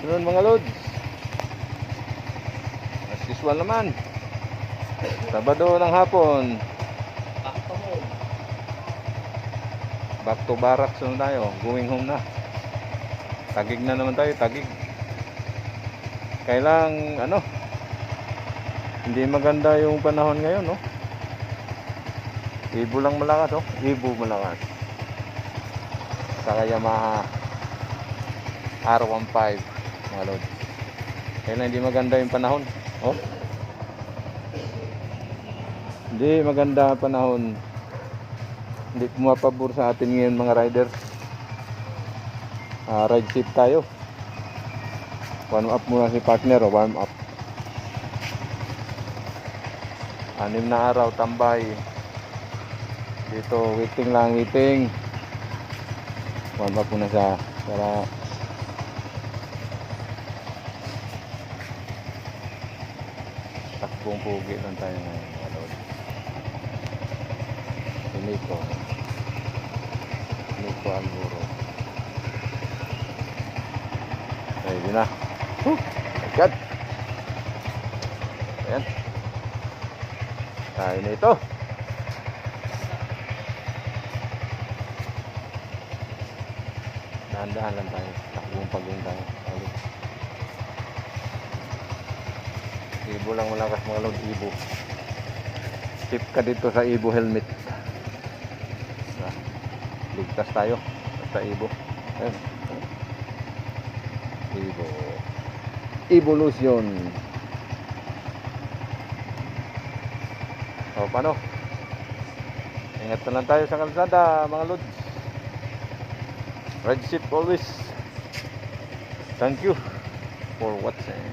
afternoon mga lods. As usual naman, Sabado ng hapon, back to barracks na tayo. Going home na. Tagig na naman tayo, tagig. Kailang hindi maganda yung panahon ngayon, no? Ibo lang malakas, oh. Ibo malakas. Saka Yamaha R15 mga lods. Kailan hindi maganda yung panahon, oh. Hindi maganda panahon. Hindi pumapabor sa atin ngayon mga riders. Ride safe tayo. Warm up muna si partner, oh. Warm up. 6 na araw tambay. Dito waiting lang, waiting. Warm up muna siya para takbong pugi lang tayo ngayon. Nico Alburo. Ready na. God. Ayan. Tayo na ito. Dahan-dahan lang tayo. Takbong pagong tayo. Ibo lang malakas mga load. Ibo. Tip ka dito sa Ibo helmet. Ligtas tayo sa Ibo. Ayan. Ibo Evolution. O paano? Ingat na lang tayo sa kalsada mga lods. Ride safe always. Thank you for watching.